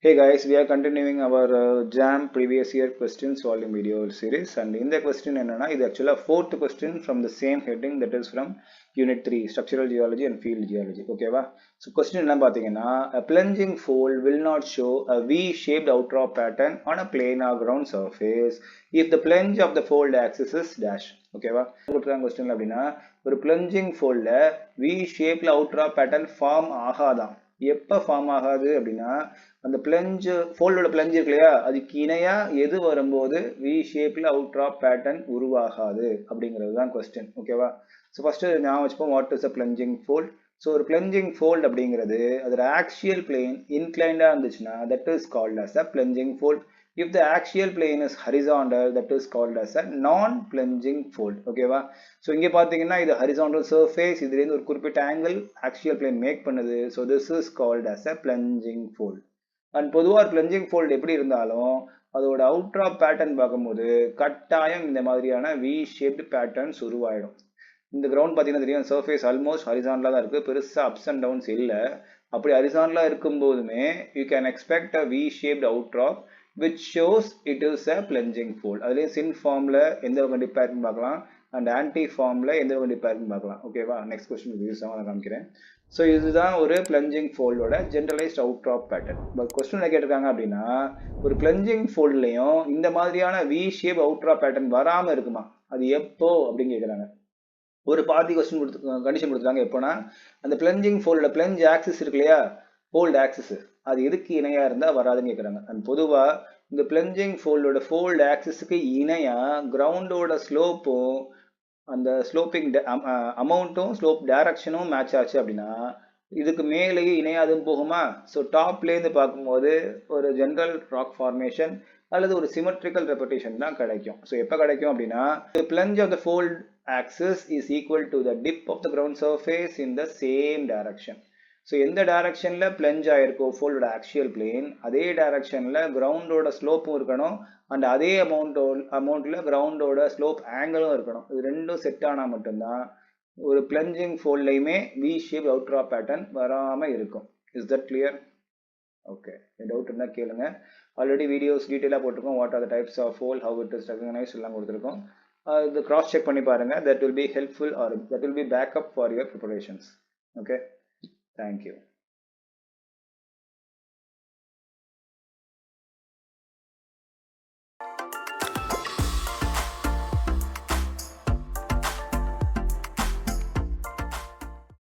Hey guys, we are continuing our JAM previous year question solving video series, and in the question enna is actually a fourth question from the same heading, that is from unit 3 structural geology and field geology. Okay va? So question enna pathina, a plunging fold will not show a V-shaped outcrop pattern on a planar ground surface if the plunge of the fold axis is dash. Okay va? Question அப்படினா ஒரு plunging fold V-shaped outcrop pattern form ஆகாதான். எப்ப form ஆகாது அப்படின்னா அந்த plunge ஃபோல்டோட plunge இருக்கு இல்லையா, அதுக்கு இணையா எது வரும்போது வி ஷேப்ல அவுட் ட்ராப் பேட்டர்ன் உருவாகாது அப்படிங்கிறது தான் கொஸ்டின். ஓகேவா? ஸோ ஃபர்ஸ்ட் நான் வச்சுப்போம் what is a plunging fold. So ஒரு பிளஞ்சிங் ஃபோல்ட் அப்படிங்கிறது அதோட ஆக்சியல் பிளேன் இன்க்ளைண்டா இருந்துச்சுன்னா that is called as a plunging fold. If the axial plane is horizontal, that is called as a non-plunging fold. ஓகேவா? So இங்கே பார்த்தீங்கன்னா இது horizontal surface, இதுலேருந்து ஒரு குறிப்பிட்ட ஆங்கிள் axial plane மேக் பண்ணுது. So this is called as a plunging fold. And பொதுவாக பிளஞ்சிங் fold எப்படி இருந்தாலும் அதோட அவுட்ராப் பேட்டர்ன் பார்க்கும்போது கட்டாயம் இந்த மாதிரியான வி ஷேப்டு பேட்டர்ன்ஸ் உருவாயிடும். இந்த கிரவுண்ட் பார்த்தீங்கன்னா தெரியும், சர்ஃபேஸ் ஆல்மோஸ்ட் ஹரிசான்லாக தான் இருக்குது, பெருசாக அப்ஸ் அண்ட் டவுன்ஸ் இல்லை. அப்படி ஹரிசான்லாக இருக்கும்போதுமே you can expect a V shaped outcrop which shows it is a plunging fold. அதுலேயும் சின் ஃபார்மில் எந்த வகை டிப்பேர்ட்னு பார்க்கலாம் அண்ட் ஆன்டி ஃபார்மில் எந்த வகை டிப்பேர்ட்னு பார்க்கலாம். ஓகேவா? நெக்ஸ்ட் கொஸ்டின் யூஸ் ஆகும், நான் காமிக்கிறேன். ஸோ இதுதான் ஒரு பிளஞ்சிங் ஃபோல்டோட generalized outcrop pattern. But question என்ன கேட்டிருக்காங்க அப்படின்னா, ஒரு பிளஞ்சிங் ஃபோல்ட்லையும் இந்த மாதிரியான வி ஷேப் அவுட்ராப் பேட்டர்ன் வராமல் இருக்குமா, அது எப்போ அப்படின்னு கேட்குறாங்க. ஒரு பாதி கொஸ்டின் கண்டிஷன் கொடுத்துருக்காங்க. எப்போனா அந்த பிளஞ்சிங் ஃபோல்டோட பிளஞ்ச் ஆக்சிஸ் இருக்கு இல்லையா, ஃபோல்டு ஆக்சிஸ், அது எதுக்கு இணையா இருந்தா வராதுன்னு கேட்குறாங்க. அண்ட் பொதுவா இந்த பிளஞ்சிங் ஃபோல்டோட ஃபோல்டு ஆக்சிஸுக்கு இணையா கிரவுண்டோட ஸ்லோப்பும் அந்த ஸ்லோப்பிங் அமௌண்ட்டும் ஸ்லோப் டைரக்ஷனும் மேட்ச் ஆச்சு அப்படின்னா இதுக்கு மேலேயே இணையாதும் போகுமா? ஸோ டாப்லேருந்து பார்க்கும்போது ஒரு ஜென்ரல் ராக் ஃபார்மேஷன் அல்லது ஒரு சிமெட்ரிக்கல் ரெப்படேஷன் தான் கிடைக்கும். ஸோ எப்போ கிடைக்கும் அப்படின்னா plunge of the fold axis is equal to the dip of the ground surface in the same direction. So எந்த டைரக்ஷனில் பிளஞ்ச் ஆயிருக்கோ ஃபோல்டோட ஆக்சியல் பிளேன், அதே டைரக்ஷனில் கிரவுண்டோட ஸ்லோப்பும் இருக்கணும் அண்ட் அதே அமௌண்ட்டில் கிரவுண்டோட ஸ்லோப் ஆங்கிளும் இருக்கணும். இது ரெண்டும் செட் ஆனால் மட்டும்தான் ஒரு பிளஞ்சிங் ஃபோல்ட்லையுமே வி ஷேப் அவுட்ராப் பேட்டர்ன் வராமல் இருக்கும். Is that clear? Okay, doubt இருந்தால் கேளுங்க. ஆல்ரெடி வீடியோஸ் டீட்டெயிலாக போட்டிருக்கோம். What are the types of fold, how it is recognise எல்லாம் கொடுத்துருக்கோம். இது கிராஸ் செக் பண்ணி பாருங்கள். That will be helpful or that will be backup for your preparations. Okay, thank you.